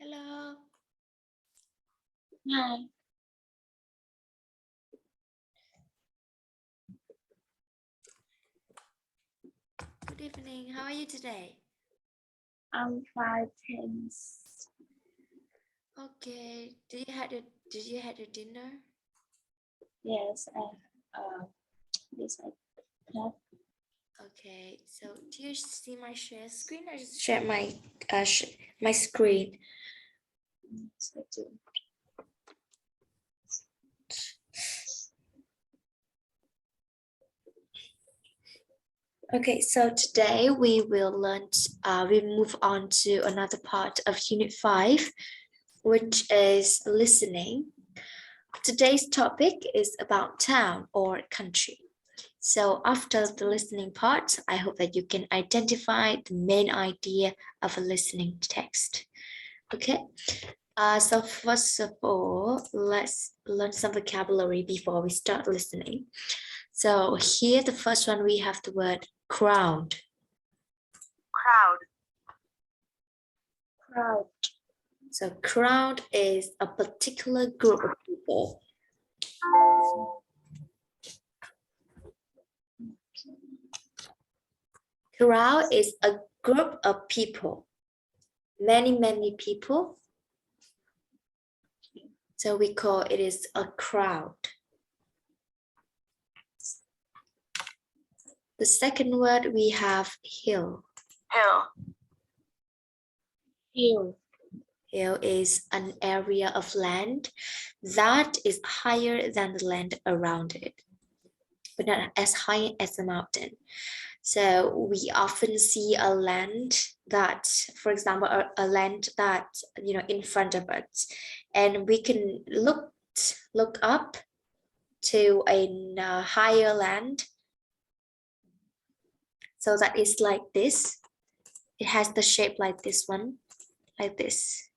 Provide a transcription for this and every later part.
Hello. Hi, Good evening. How are you today? I'm fine, thanks. Okay. Did you had a dinner? Yes, this I have. Okay. So do you see my share screen? I just share my screen. So to Okay. So today we will learn. We move on to another part of Unit 5, which is listening. Today's topic is about town or country. So after the listening part, I hope that you can identify the main idea of a listening text. Okay. So first of all, let's learn some vocabulary before we start listening. So here, the first one, we have the word crowd. crowd, So crowd is a particular group of people. Crowd is a group of people, many people. So we call it is a crowd. The second word we have hill. hill, Hill is an area of land that is higher than the land around it, but not as high as a mountain. So we often see a land that, for example, a land that, in front of us, and we can look up to a higher land. So that is like this. It has the shape like this one, like this.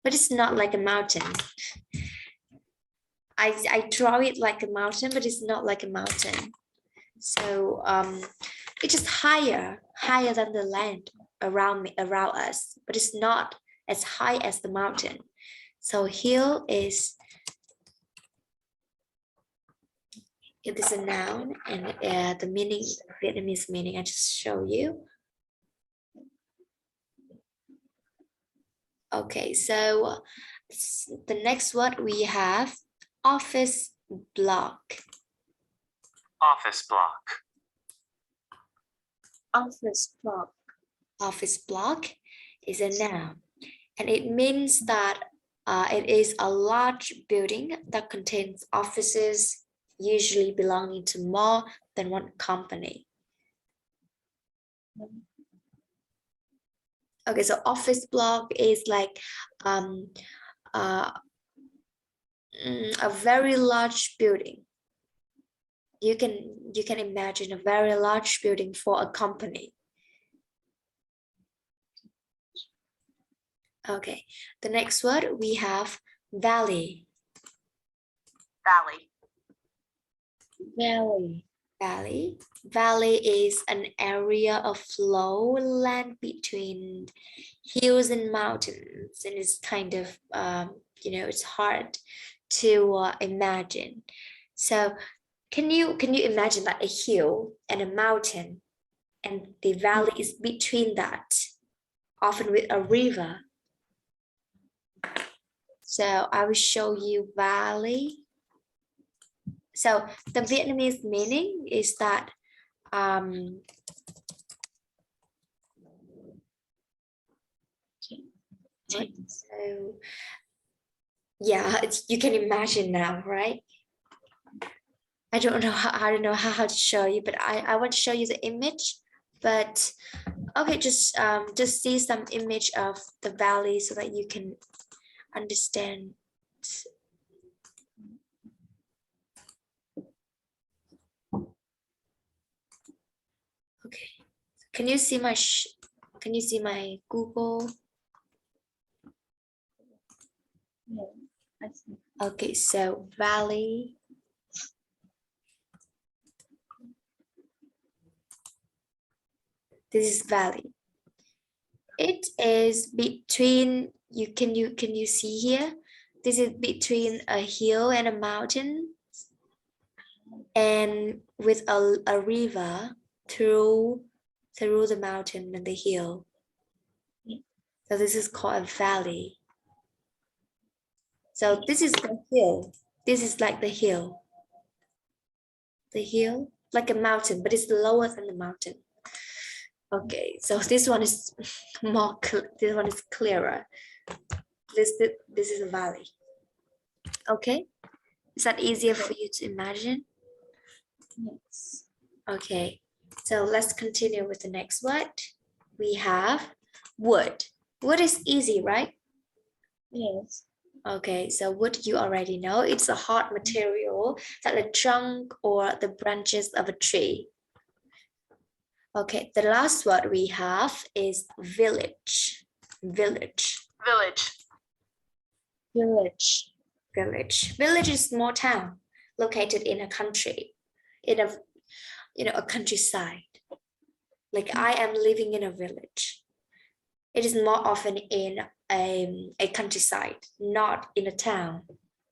But it's not like a mountain. I draw it like a mountain, but it's not like a mountain. So it's just higher than the land around us, but it's not as high as the mountain. So hill is, it is a noun, and the meaning, Vietnamese meaning, I just show you. Okay, so the next word we have office block. Office block. office block, Office block is a noun, and it means that it is a large building that contains offices, usually belonging to more than one company. Okay, so office block is like a very large building. You can imagine a very large building for a company. Okay, the next word we have valley. valley, Valley is an area of lowland between hills and mountains, and it's kind of it's hard to imagine. So can you imagine that a hill and a mountain, and the valley is between that, often with a river? So I will show you valley. So the Vietnamese meaning is that so yeah, you can imagine now, right? I don't know how to show you, but I want to show you the image. But okay, just see some image of the valley so that you can understand. Okay, can you see my Google? yeah, I see. Okay, so valley. This is valley. it is between, can you see here? This is between a hill and a mountain, and with a river through the mountain and the hill. So this is called a valley. So this is the hill. This is like the hill. The hill, like a mountain, but it's lower than the mountain. Okay, so this one is more, this one is clearer. This is a valley. Okay, is that easier for you to imagine? Yes. Okay, so let's continue with the next word. We have wood. Wood is easy, right? Yes. Okay, so wood you already know. It's a hard material that the trunk or the branches of a tree. Okay, the last word we have is village. Village. Village. Village. Village. Village is small town located in a country, in a countryside. Like I am living in a village. It is more often in a countryside, not in a town.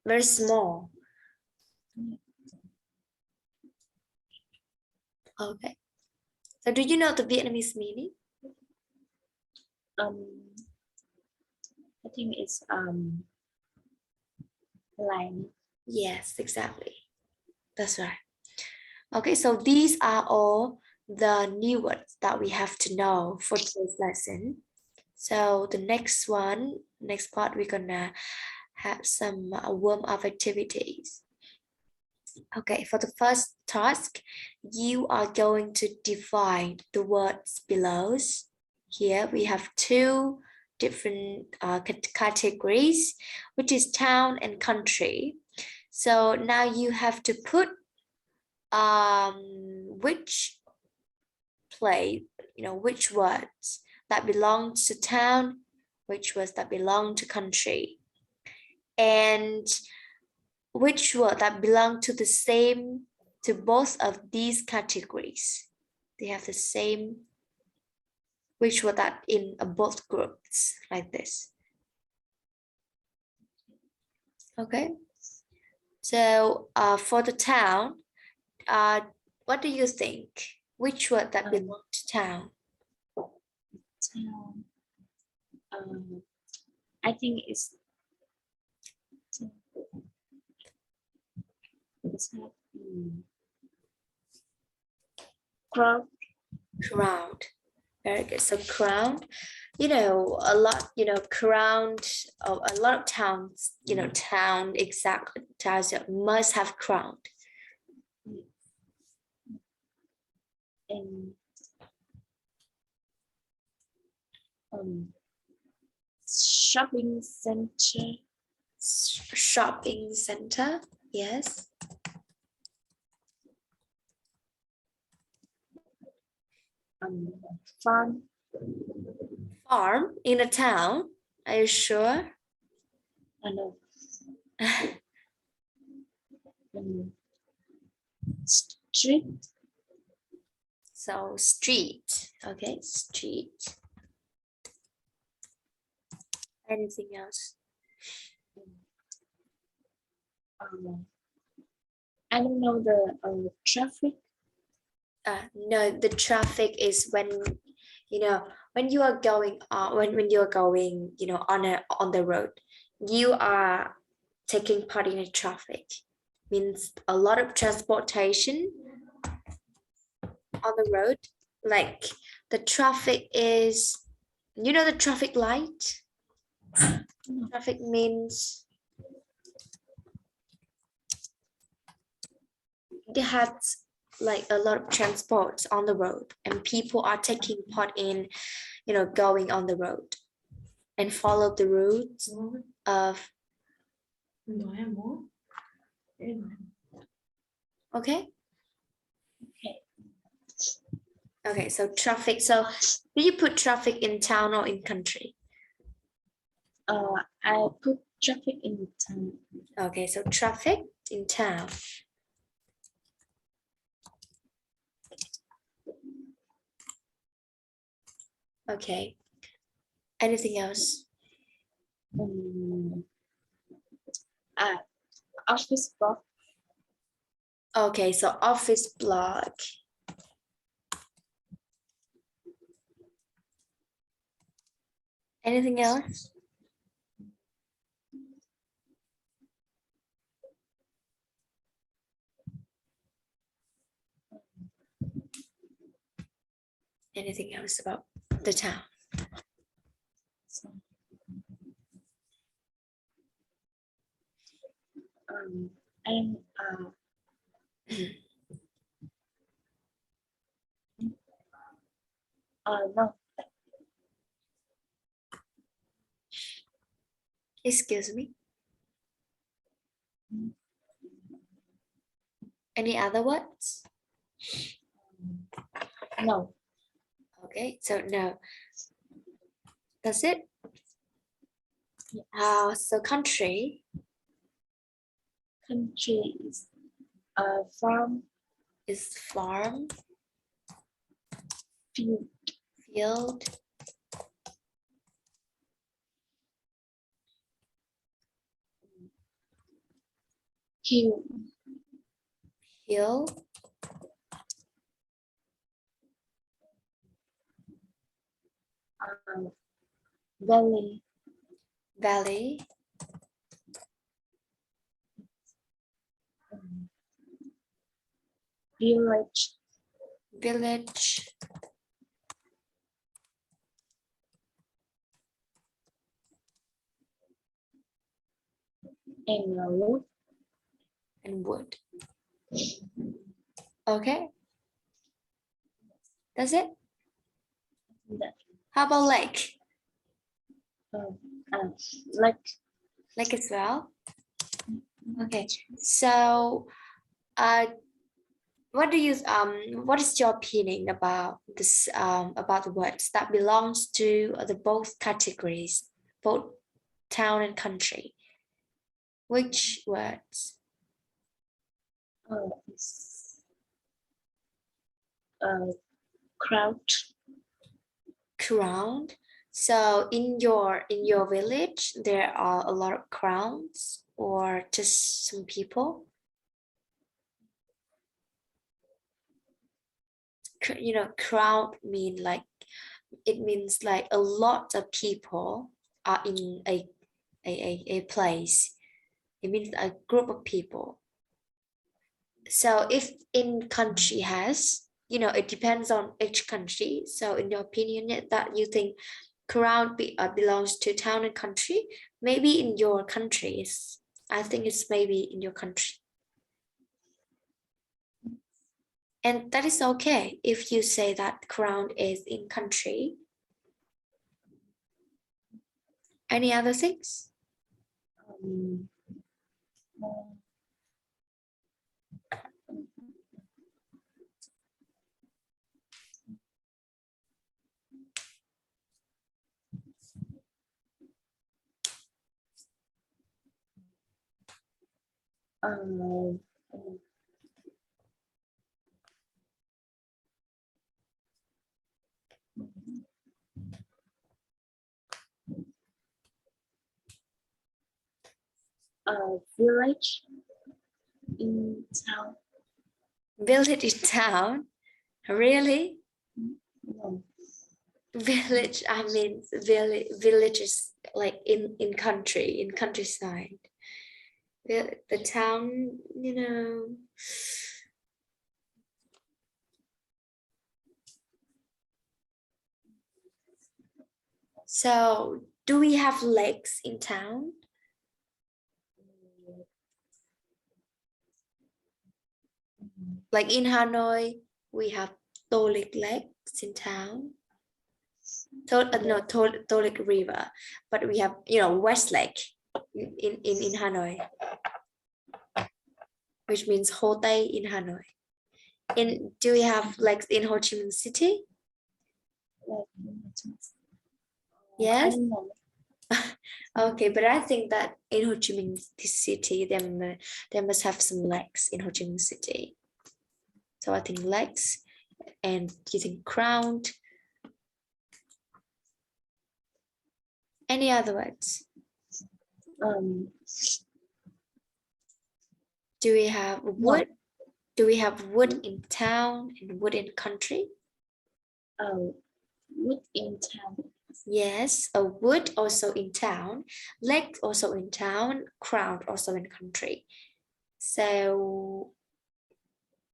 Very small. Okay. So do you know the Vietnamese meaning? I think it's line. Yes, exactly. That's right. Okay, so these are all the new words that we have to know for today's lesson. So the next part, we're gonna have some warm-up activities. Okay, for the first task, you are going to define the words below. Here we have two different categories, which is town and country. So now you have to put which words that belong to town, which words that belong to country, and which word that belong to both of these categories. They have the same, which word that in both groups, like this. Okay, so for the town, what do you think? Which word that belong to town? Town. I think it's crowd. Crowd. Very good. So crowd, a lot, crowd, a lot of towns, town, exactly, towns must have crowd. And shopping center. Shopping center, yes. Farm. Farm in a town, are you sure? And street. So street, okay, street. Anything else? I don't know the traffic. No, the traffic is when you are going when you are going on the road, you are taking part in a traffic, means a lot of transportation on the road. Like the traffic is, the traffic light. Traffic means it has like a lot of transport on the road, and people are taking part in going on the road and follow the routes of. Okay. Okay, so traffic. So do you put traffic in town or in country? I put traffic in town. Okay, so traffic in town. Okay, Anything else? Office block. Okay, so office block. Anything else? Anything else about the town? So, and no. Excuse me. Any other words? No. Okay, so no. That's it. Yes. So country Country is farm, is farm, field, field, hill, hill, valley, valley, village, village, and wood. and wood. Okay. That's it. That, How about lake? like Lake as well. Okay. So what is your opinion about this about the words that belongs to the both categories, both town and country? Which words? crowd. Crown. So in your village there are a lot of crowns or just some people? You know, crowd mean like it means like a lot of people are in a place. It means a group of people. So if in country has, you know, it depends on each country. So in your opinion that you think crowd belongs to town and country, maybe in your countries. I think it's maybe in your country. And that is okay if you say that crown is in country. Any other things? Village in town. Village in town? Really? No. Village, I mean villages like in country, in countryside. The town, you know. So do we have lakes in town? Like in Hanoi, we have Tolik lakes in town. No, Tolik River, but we have, you know, West Lake in Hanoi, which means Ho Tây in Hanoi. Do we have lakes in Ho Chi Minh City? Yes. Okay, but I think that in Ho Chi Minh City, there must have some lakes in Ho Chi Minh City. So I think lakes, and you think crown. Any other words? Do we have wood? Do we have wood in town and wood in country? Wood in town. Yes, a wood also in town, leg also in town, crown also in country. So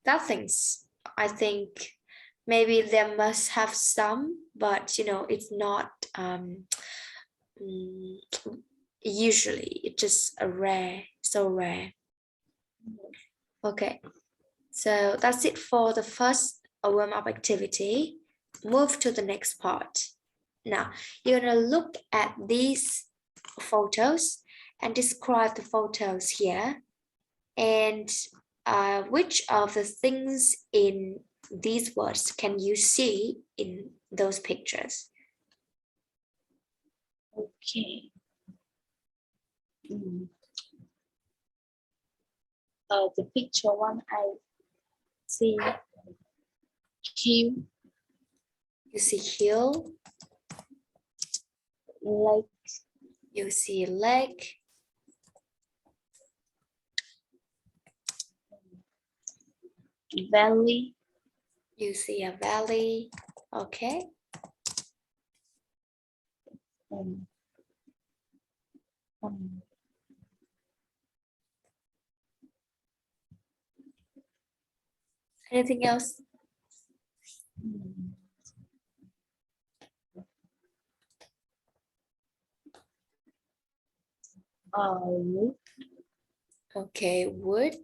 nothing's, I think maybe there must have some, but you know, it's not usually, it's just a rare, so rare. Okay, so that's it for the first warm-up activity. Move to the next part. Now, you're gonna look at these photos and describe the photos here. And which of the things in these words can you see in those pictures? Okay. The picture one I see hill, You see hill, lake, you see lake, valley, you see a valley. Okay, um, anything else? wood, Okay, wood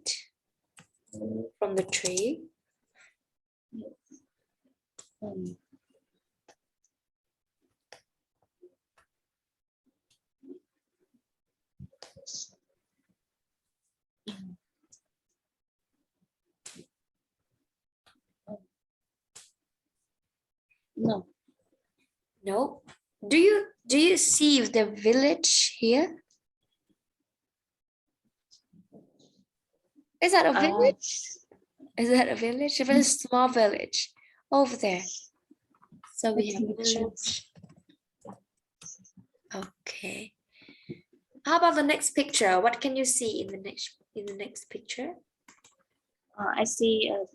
from the tree. no, No. Do you see the village here? Is that a village? Is that a village? A very small village over there. So we have village. Okay. How about the next picture? What can you see in the next picture? I see a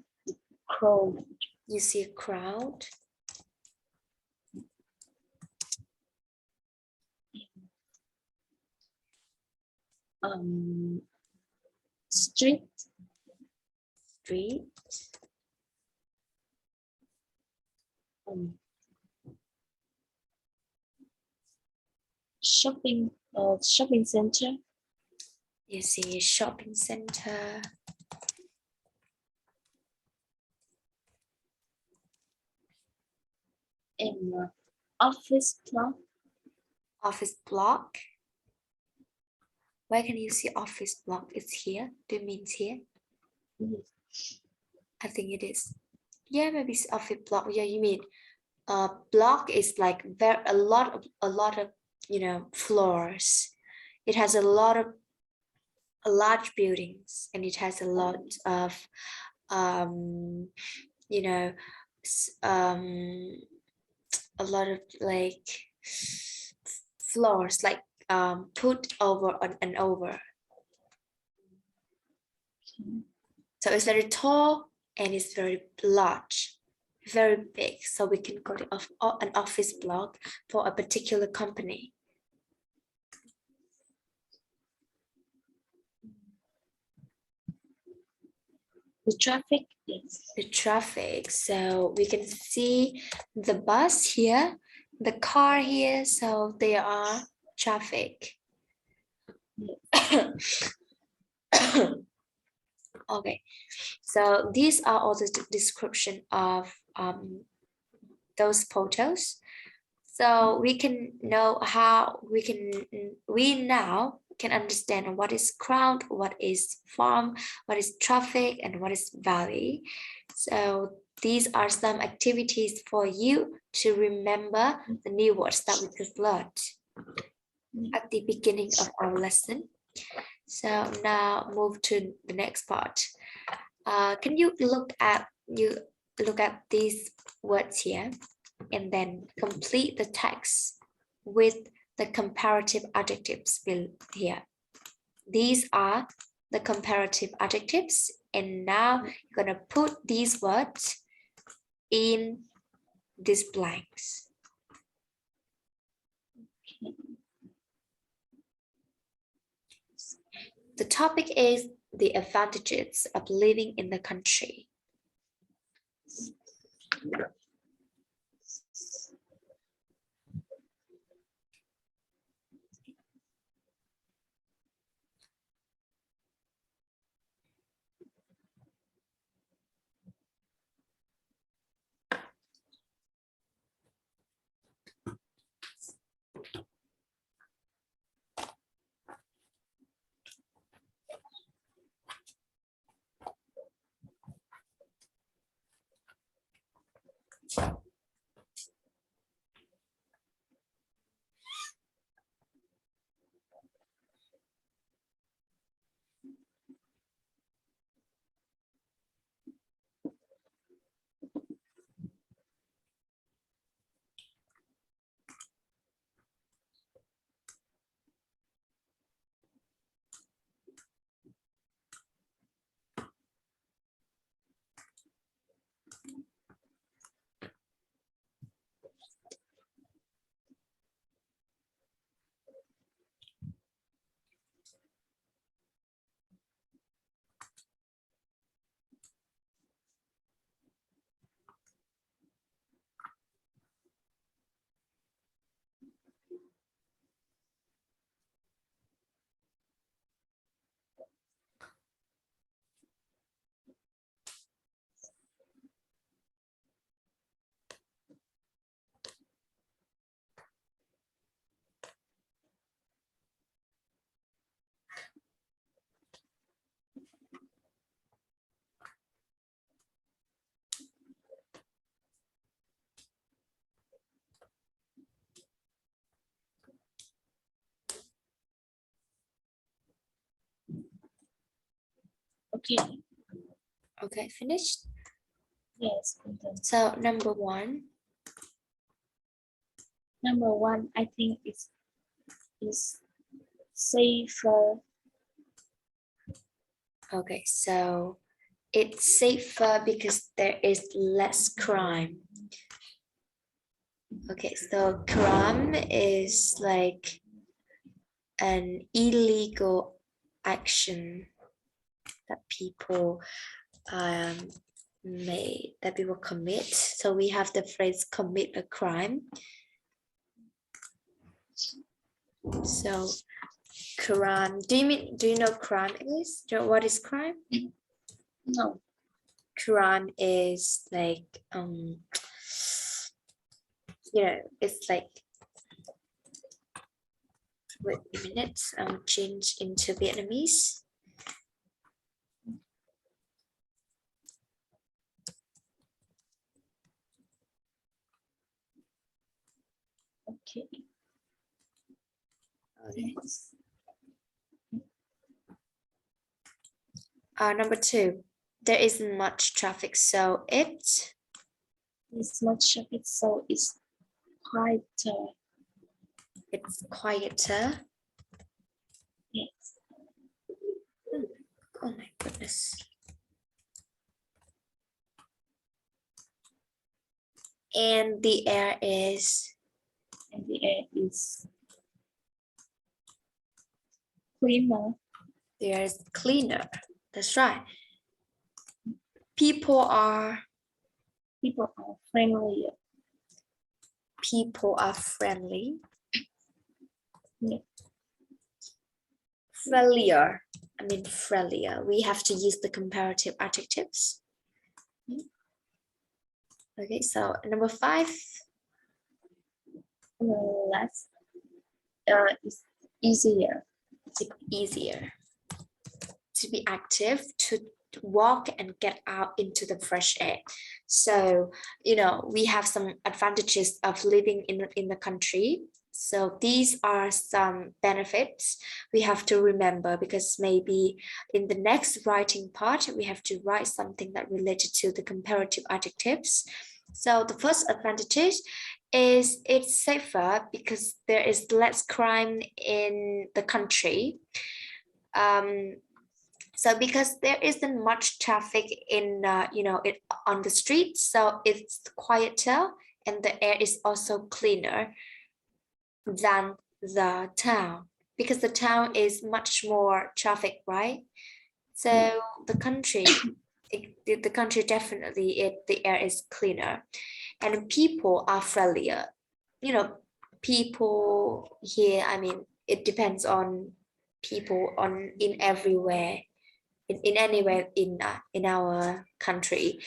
crow. You see a crowd. Street, shopping center, You see a shopping center. and office block. Office block. Where can you see office block? It's here. Do you mean it's here? I think it is. Yeah, maybe it's office block. Yeah, you mean block is like a lot of you know floors. It has a large buildings, and it has a lot of you know a lot of like floors, like put over and over. So it's very tall and it's very large, very big. So we can call it an office block for a particular company. The traffic is The traffic. So we can see the bus here, the car here. So there are traffic. Okay, so these are all the description of those photos. So we can know how we now can understand what is crowd, what is farm, what is traffic, and what is valley. So these are some activities for you to remember the new words that we just learned at the beginning of our lesson. So now move to the next part. Can you look at these words here and then complete the text with the comparative adjectives here. These are the comparative adjectives, and now you're gonna put these words in these blanks. The topic is the advantages of living in the country. Okay. Okay, finished? Yes. I'm done. So number one. Number one, I think is safer. Okay, so it's safer because there is less crime. Okay, so crime is like an illegal action that people commit. So we have the phrase commit a crime. So crime, do you know crime is? Do you know what is crime? No. Crime is like it's like, wait a minute, change into Vietnamese. Okay. Okay. Number two, there isn't much traffic, so it's much traffic, so it's quieter. It's quieter. Yes. Oh my goodness. And the air is Cleaner. The air is cleaner. That's right. People are Friendlier. People are friendly. Yeah. Friendlier. Friendlier. We have to use the comparative adjectives. Okay, so number five. Less. It's easier. It's easier to be active, to walk and get out into the fresh air. So, we have some advantages of living in the country. So these are some benefits we have to remember, because maybe in the next writing part, we have to write something that related to the comparative adjectives. So the first advantage is it's safer because there is less crime in the country. So because there isn't much traffic in on the streets, so it's quieter and the air is also cleaner than the town, because the town is much more traffic, right? So the country, the country definitely the air is cleaner, and people are friendlier. People here, I mean, it depends on people on in everywhere, in anywhere in our country.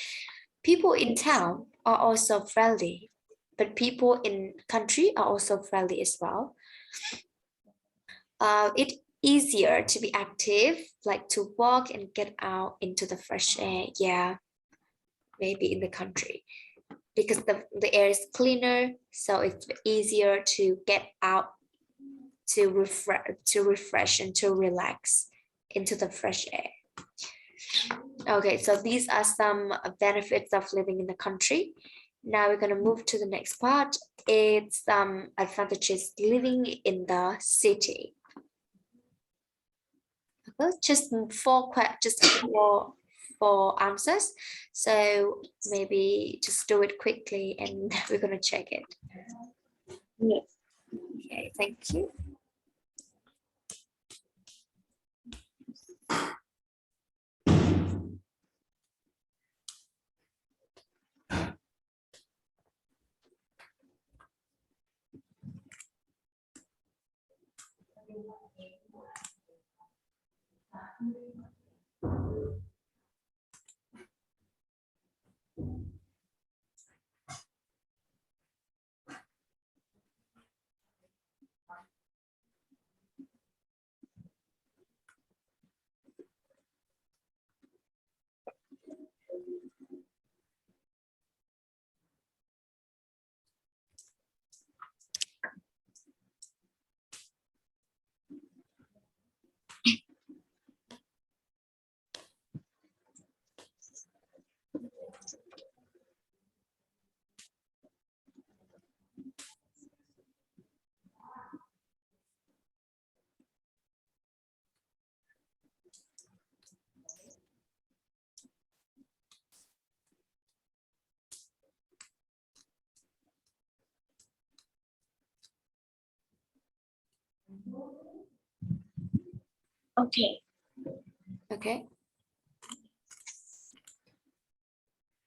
People in town are also friendly, but people in country are also friendly as well. It's easier to be active, like to walk and get out into the fresh air. Yeah, maybe in the country, because the air is cleaner, so it's easier to get out to refresh and to relax into the fresh air. Okay, so these are some benefits of living in the country. Now we're going to move to the next part. It's advantages living in the city. Okay, just four answers. So maybe just do it quickly and we're going to check it. Yes. Okay, thank you. Okay. Okay.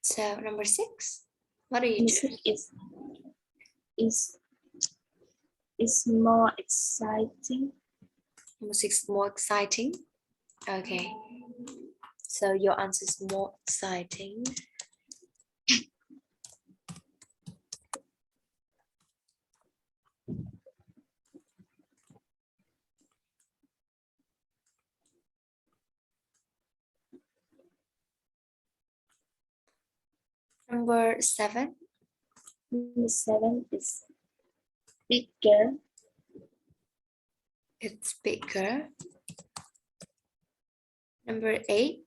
So number 6, what are you Music doing? is more exciting. Number 6, more exciting. Okay. So your answer is more exciting. Number 7. Number 7 is bigger. It's bigger. Number 8.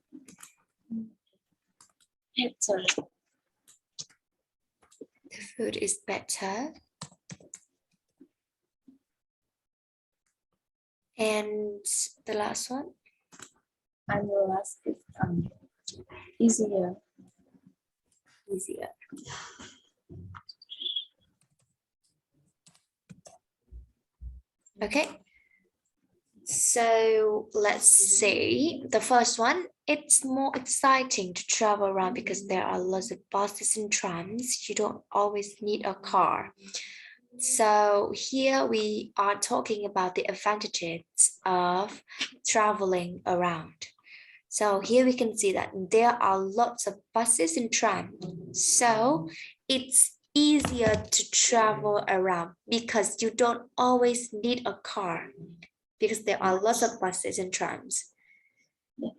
Better. The food is better. And the last one. And the last is easier. Easier. Okay. So let's see. The first one, it's more exciting to travel around because there are lots of buses and trams. You don't always need a car. So here we are talking about the advantages of traveling around. So here we can see that there are lots of buses and trams. So it's easier to travel around because you don't always need a car, because there are lots of buses and trams.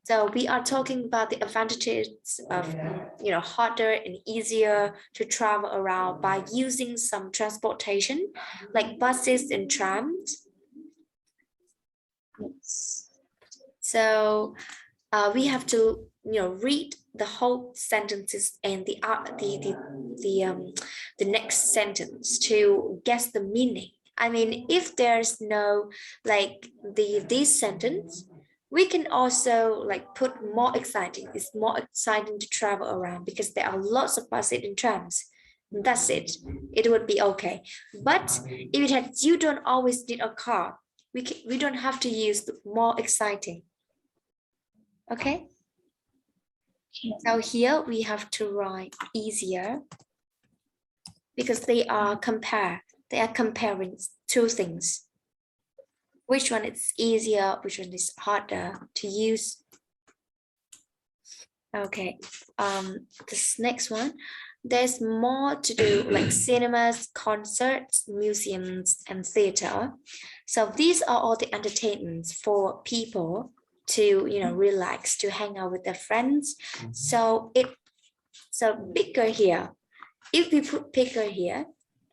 So we are talking about the advantages of harder and easier to travel around by using some transportation like buses and trams. Yes. So we have to read the whole sentences and the next sentence to guess the meaning. I mean, if there's no like this sentence, we can also like put more exciting. It's more exciting to travel around because there are lots of buses and trams. That's it. It would be okay. But if it had, you don't always need a car. We don't have to use the more exciting. Okay. Now here we have to write easier because they are comparing two things. Which one is easier, which one is harder to use? Okay, this next one, there's more to do like cinemas, concerts, museums, and theater. So these are all the entertainments for people to, you know, relax, to hang out with their friends. So bigger here. If we put bigger here,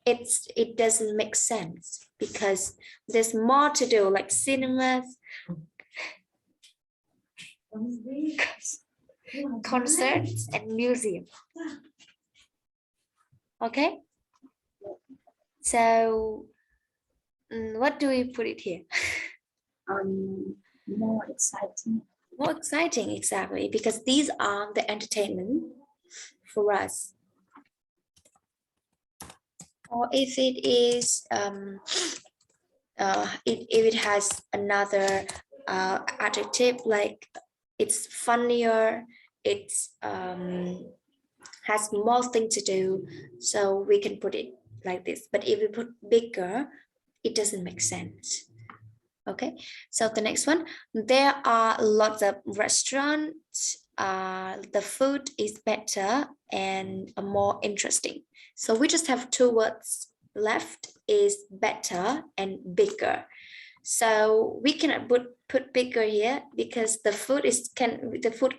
it doesn't make sense because there's more to do like cinemas, concerts, and museum. Okay, so what do we put it here? More exciting. More exciting, exactly, because these are the entertainment for us. Or if it is if it has another adjective like it's funnier, it's has more thing to do, so we can put it like this. But if we put bigger, it doesn't make sense. Okay, so the next one, there are lots of restaurants. The food is better and more interesting. So we just have two words left, is better and bigger. So we cannot put bigger here because the food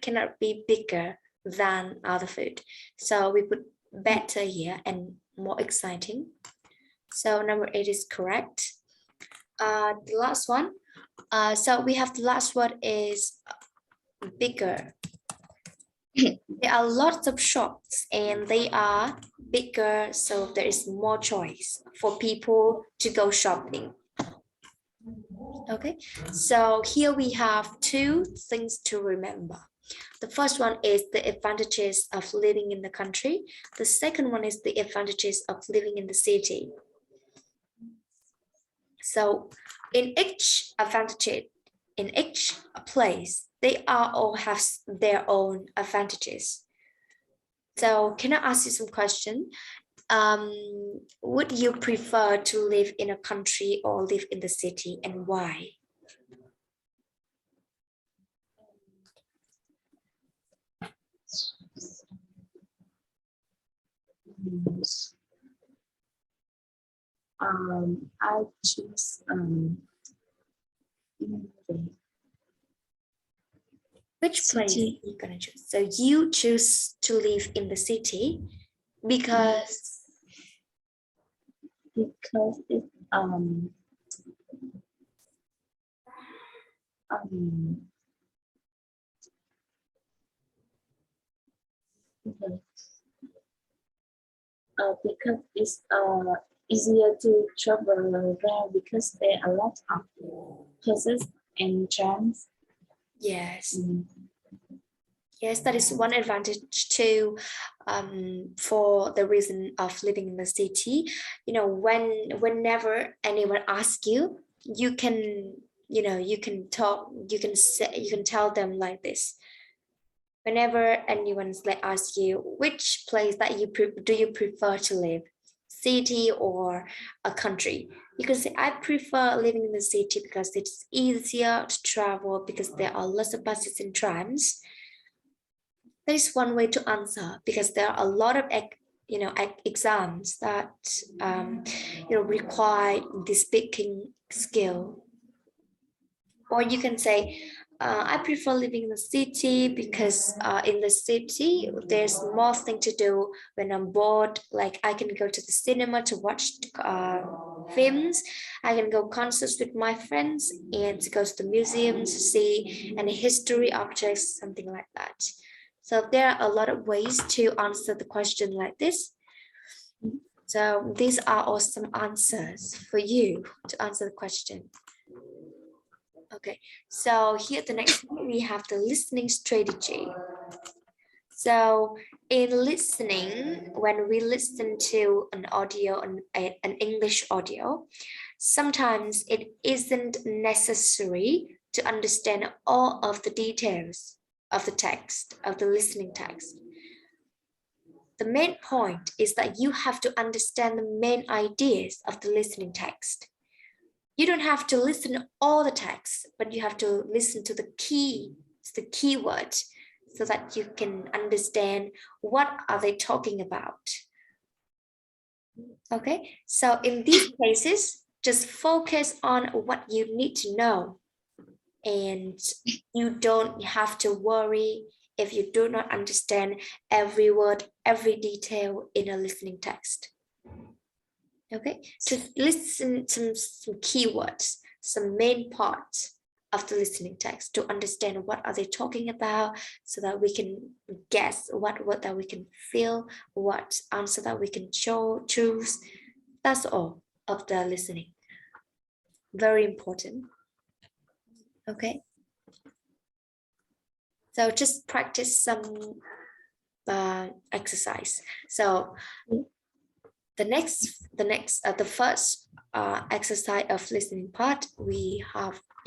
cannot be bigger than other food. So we put better here and more exciting. So number 8 is correct. The last one. So we have the last word is bigger. There are lots of shops and they are bigger, so there is more choice for people to go shopping. Okay, so here we have two things to remember. The first one is the advantages of living in the country. The second one is the advantages of living in the city. So in each advantage, in each place, they are all have their own advantages. So can I ask you some question? Would you prefer to live in a country or live in the city, and why? I choose Which place city. are you gonna choose? So you choose to live in the city because it okay. Because it's easier to travel around because there are a lot of places and trams. yes. Yes, that is one advantage too, for the reason of living in the city. You know, whenever anyone asks you, you can, you know, you can talk, you can say, you can tell them like this. Whenever anyone's like ask you which place that do you prefer to live, city or a country, you can say I prefer living in the city because it's easier to travel because there are lots of buses and trams. That is one way to answer because there are a lot of exams that require the speaking skill. Or you can say I prefer living in the city because in the city there's more thing to do when I'm bored. Like I can go to the cinema to watch films, I can go concerts with my friends, and to go to the museums to see any history objects, something like that. So there are a lot of ways to answer the question like this. So these are all some answers for you to answer the question. Okay, so here the next one, we have the listening strategy. So in listening, when we listen to an audio, an English audio, sometimes it isn't necessary to understand all of the details of the text, of the listening text. The main point is that you have to understand the main ideas of the listening text. You don't have to listen to all the text, but you have to listen to the keywords, so that you can understand what are they talking about. Okay, so in these cases, just focus on what you need to know, and you don't have to worry if you do not understand every word, every detail in a listening text. Okay, just listen to some keywords, some main parts of the listening text to understand what are they talking about, so that we can guess what word that we can feel, what answer that we can choose. That's all of the listening. Very important. Okay. So just practice some exercise. So the first exercise of listening part,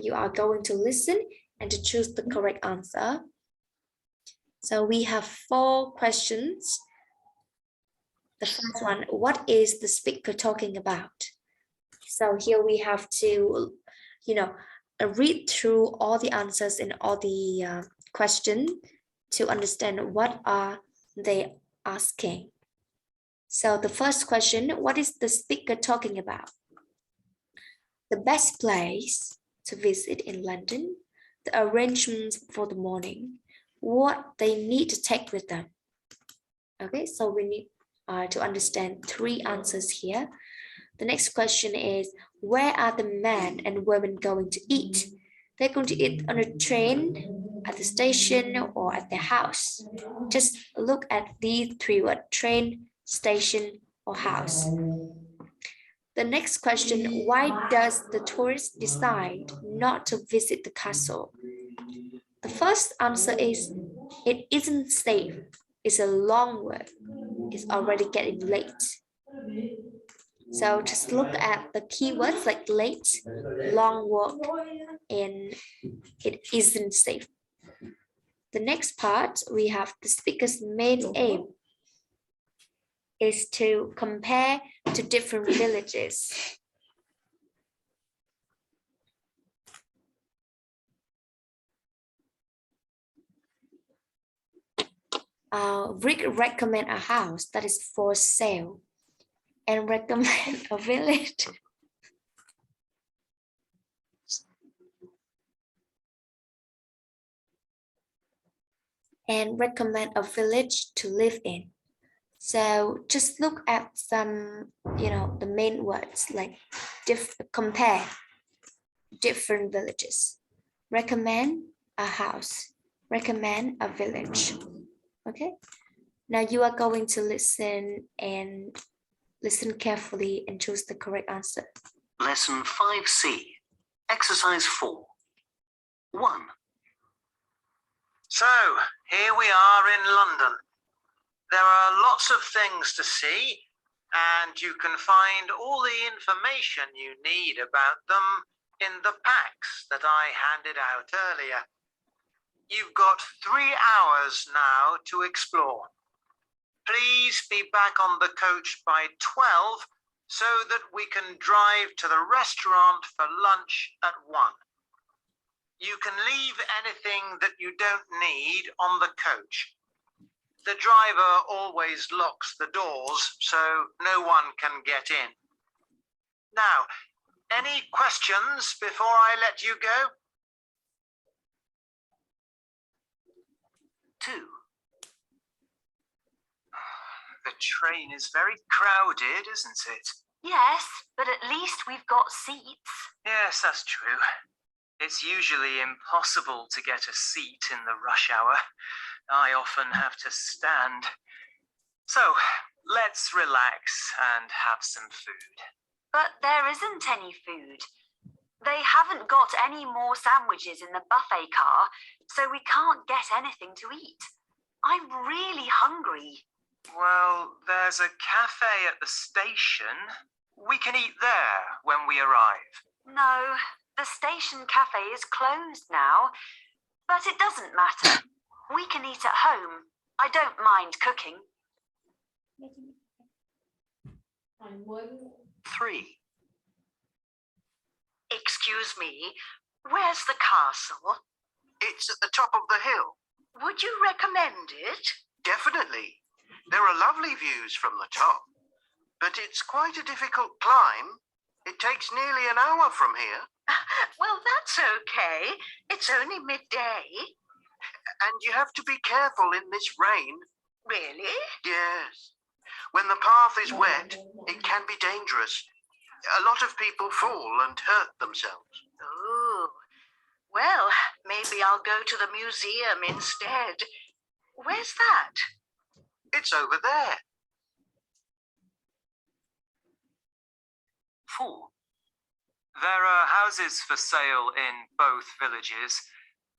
you are going to listen and to choose the correct answer. So we have 4 questions. The first one, what is the speaker talking about? So here we have to, read through all the answers and all the question to understand what are they asking. So the first question, what is the speaker talking about? The best place to visit in London, the arrangements for the morning, what they need to take with them. Okay, so we need to understand 3 answers here. The next question is, where are the men and women going to eat? They're going to eat on a train, at the station, or at their house. Just look at these 3 words: train, station, or house. The next question, why does the tourist decide not to visit the castle? The first answer is, it isn't safe. It's a long walk. It's already getting late. So just look at the keywords like late, long walk, and it isn't safe. The next part, we have the speaker's main aim is to compare to different villages. Rick recommend a house that is for sale and recommend a village. And recommend a village to live in. So just look at some, the main words like compare different villages. Recommend a house. Recommend a village. Okay. Now you are going to listen carefully and choose the correct answer. Lesson 5C, Exercise 4. 1. So, here we are in London. There are lots of things to see, and you can find all the information you need about them in the packs that I handed out earlier. You've got 3 hours now to explore. Please be back on the coach by 12 so that we can drive to the restaurant for lunch at 1. You can leave anything that you don't need on the coach. The driver always locks the doors so no one can get in. Now, any questions before I let you go? 2. The train is very crowded, isn't it? Yes, but at least we've got seats. Yes, that's true. It's usually impossible to get a seat in the rush hour. I often have to stand. So, let's relax and have some food. But there isn't any food. They haven't got any more sandwiches in the buffet car, so we can't get anything to eat. I'm really hungry. Well, there's a cafe at the station. We can eat there when we arrive. No, the station cafe is closed now, but it doesn't matter. We can eat at home. I don't mind cooking. 3. Excuse me, where's the castle? It's at the top of the hill. Would you recommend it? Definitely. There are lovely views from the top. But it's quite a difficult climb. It takes nearly an hour from here. Well, that's okay. It's only midday. And you have to be careful in this rain. Really? Yes. When the path is wet, it can be dangerous. A lot of people fall and hurt themselves. Oh, well, maybe I'll go to the museum instead. Where's that? It's over there. 4. There are houses for sale in both villages.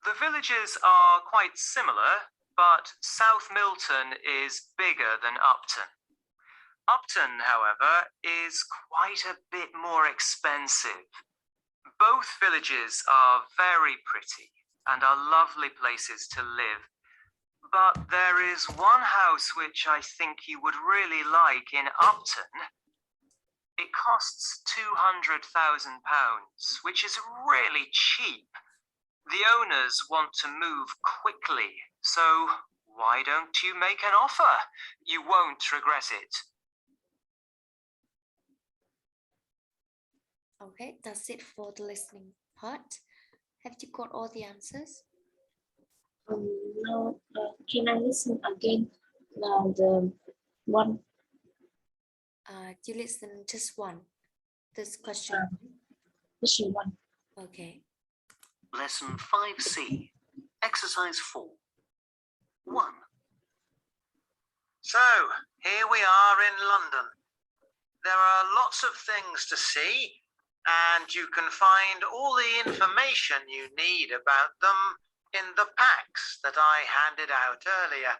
The villages are quite similar, but South Milton is bigger than Upton. Upton, however, is quite a bit more expensive. Both villages are very pretty and are lovely places to live. But there is one house which I think you would really like in Upton. It costs £200,000, which is really cheap. The owners want to move quickly, so why don't you make an offer? You won't regret it. Okay, that's it for the listening part. Have you got all the answers? No, can I listen again? The one. You listen just one. This question. Question 1. Okay. Lesson 5C, Exercise 4. 1. So, here we are in London. There are lots of things to see, and you can find all the information you need about them in the packs that I handed out earlier.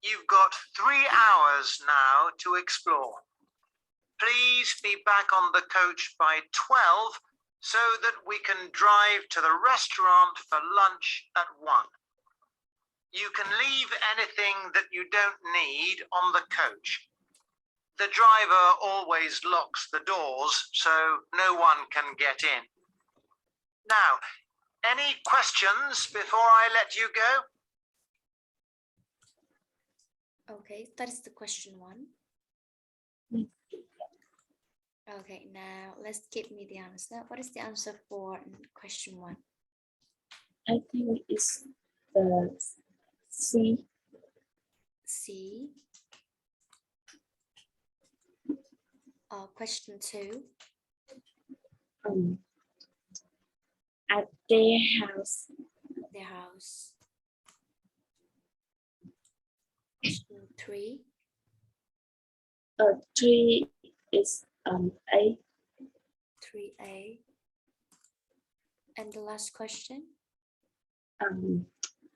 You've got 3 hours now to explore. Please be back on the coach by 12 so that we can drive to the restaurant for lunch at 1. You can leave anything that you don't need on the coach. The driver always locks the doors so no one can get in. Now, any questions before I let you go? Okay, that is the question 1. Okay, now let's give me the answer. What is the answer for question 1? I think it's the C. C. Question 2. At their house. Their house. Question 3. 3 is A. 3A. And the last question?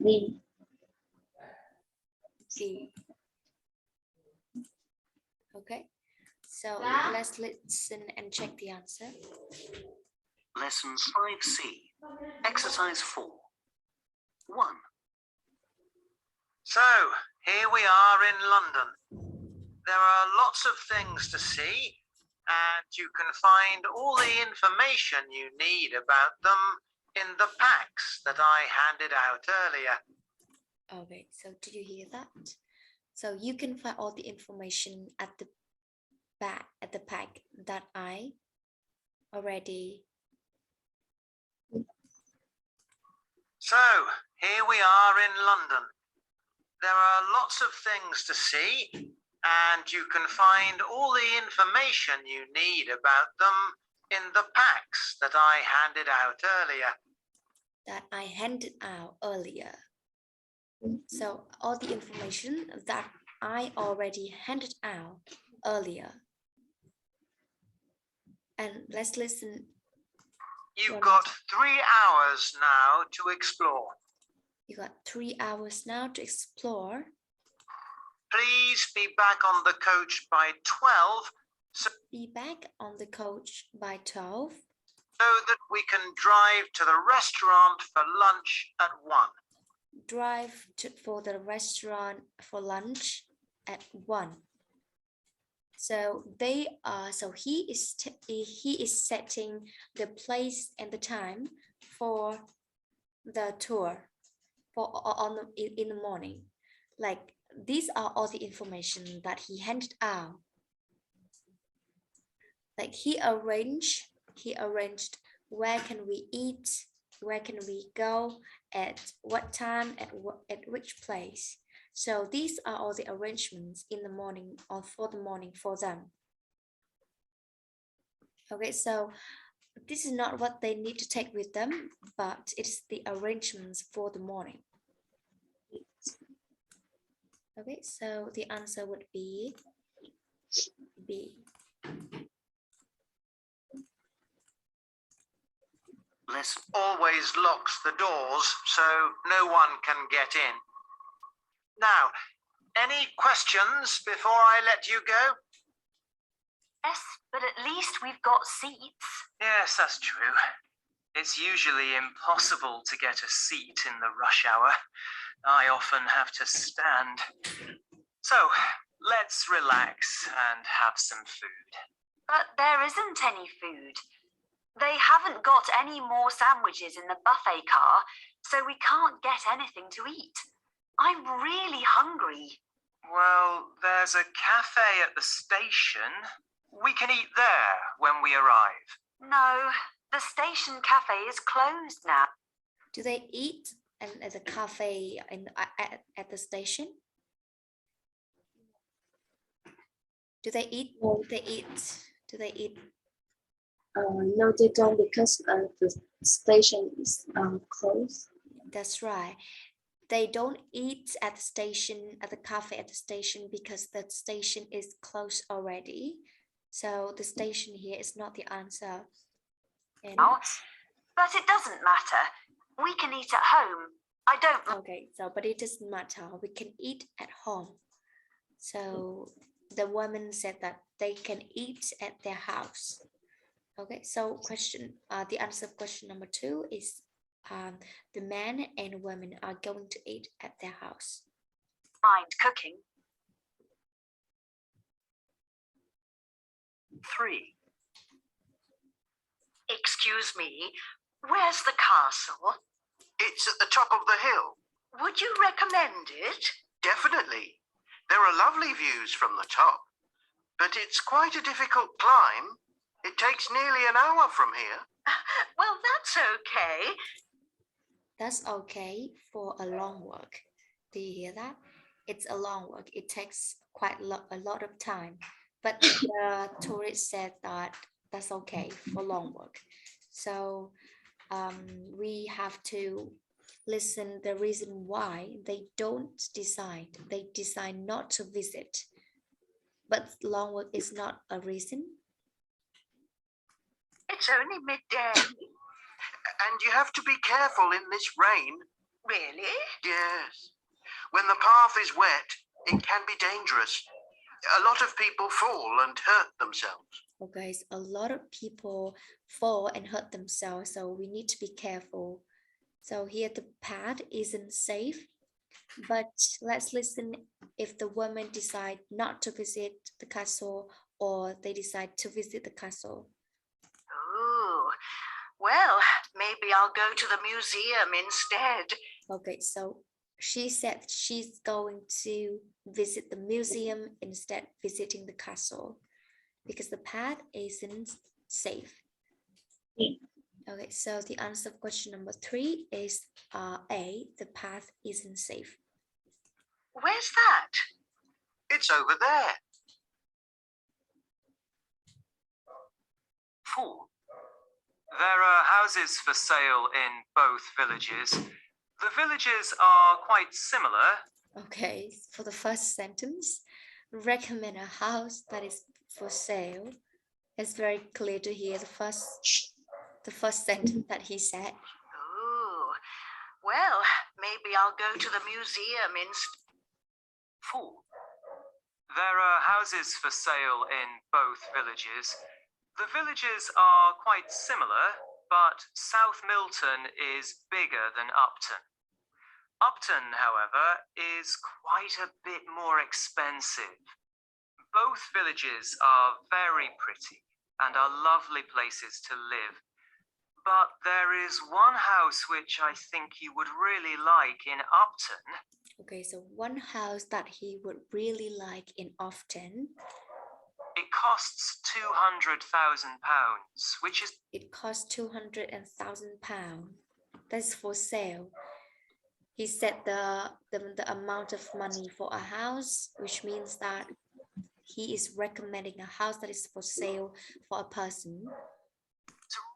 D. D. Okay, so let's listen and check the answer. Lesson 5C, Exercise 4. 1. So, here we are in London. There are lots of things to see, and you can find all the information you need about them in the packs that I handed out earlier. Okay, so did you hear that? So you can find all the information at the back, at the pack that I already. So, here we are in London. There are lots of things to see, and you can find all the information you need about them in the packs that I handed out earlier. That I handed out earlier. So all the information that I already handed out earlier. And let's listen. You've got 3 hours now to explore. You got 3 hours now to explore. Please be back on the coach by 12 Be back on the coach by 12 so that we can drive to the restaurant for lunch at 1. drive for the restaurant for lunch at 1. So they are. So he is setting the place and the time for the tour in the morning. Like these are all the information that he handed out. Like he arranged where can we eat, where can we go, at what time, at which place. So these are all the arrangements in the morning or for the morning for them. Okay, so this is not what they need to take with them, but it's the arrangements for the morning. Okay, so the answer would be B. Liz always locks the doors so no one can get in. Now, any questions before I let you go? Yes, but at least we've got seats. Yes, that's true. It's usually impossible to get a seat in the rush hour. I often have to stand. So, let's relax and have some food. But there isn't any food. They haven't got any more sandwiches in the buffet car, so we can't get anything to eat. I'm really hungry. Well, there's a cafe at the station. We can eat there when we arrive. No, the station cafe is closed now. Do they eat at the cafe at the station? Do they eat? No. Do they eat? No, they don't, because the station is closed. That's right. They don't eat at the station, at the cafe at the station, because the station is closed already. So the station here is not the answer. And But it doesn't matter. We can eat at home. I don't. okay, so but it doesn't matter. We can eat at home. So the woman said that they can eat at their house. Okay, so the answer of question number 2 is the man and women are going to eat at their house. Mind cooking. 3. Excuse me, where's the castle? It's at the top of the hill. Would you recommend it? Definitely. There are lovely views from the top, but it's quite a difficult climb. It takes nearly an hour from here. Well, that's okay. That's okay for a long walk. Do you hear that? It's a long walk. It takes quite a lot of time. But the tourist said that that's okay for long walk. So we have to listen the reason why they decide not to visit. But long walk is not a reason. It's only midday. And you have to be careful in this rain. Really? Yes. When the path is wet, it can be dangerous. A lot of people fall and hurt themselves. Okay, so a lot of people fall and hurt themselves, so we need to be careful. So here the path isn't safe, but let's listen if the women decide not to visit the castle or they decide to visit the castle. Oh, well, maybe I'll go to the museum instead. Okay, so she said she's going to visit the museum instead visiting the castle because the path isn't safe. Okay, so the answer of question number 3 is A, the path isn't safe. Where's that? It's over there. 4. There are houses for sale in both villages. The villages are quite similar. Okay, for the first sentence, recommend a house that is for sale. It's very clear to hear the first sentence that he said. Oh, well, maybe I'll go to the museum instead. 4. There are houses for sale in both villages. The villages are quite similar, but South Milton is bigger than Upton. Upton, however, is quite a bit more expensive. Both villages are very pretty and are lovely places to live. But there is one house which I think you would really like in Upton. Okay, so one house that he would really like in Upton. It costs £200,000, which is It costs £200,000. That's for sale. He said the amount of money for a house, which means that he is recommending a house that is for sale for a person.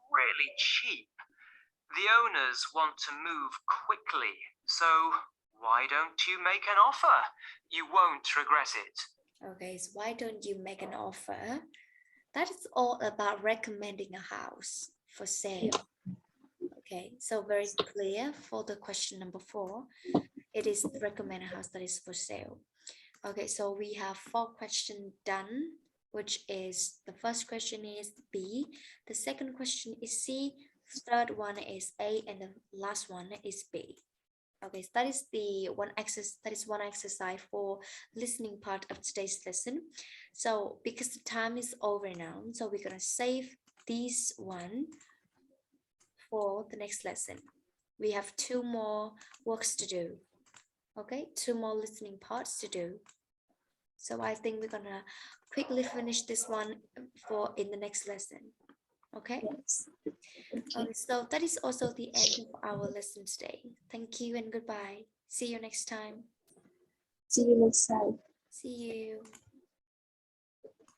really cheap. The owners want to move quickly, so why don't you make an offer? You won't regret it. Okay, so why don't you make an offer? That is all about recommending a house for sale. Okay, so very clear for the question number 4. It is recommend a house that is for sale. Okay, so we have 4 questions done, which is the first question is B, the second question is C, third one is A, and the last one is B. Okay, so that is one exercise for listening part of today's lesson. So because the time is over now, so we're gonna save this one for the next lesson. We have 2 more works to do. Okay, 2 more listening parts to do. So I think we're gonna quickly finish this one in the next lesson. Okay. Yes. So that is also the end of our lesson today. Thank you and goodbye. See you next time. See you next time. See you.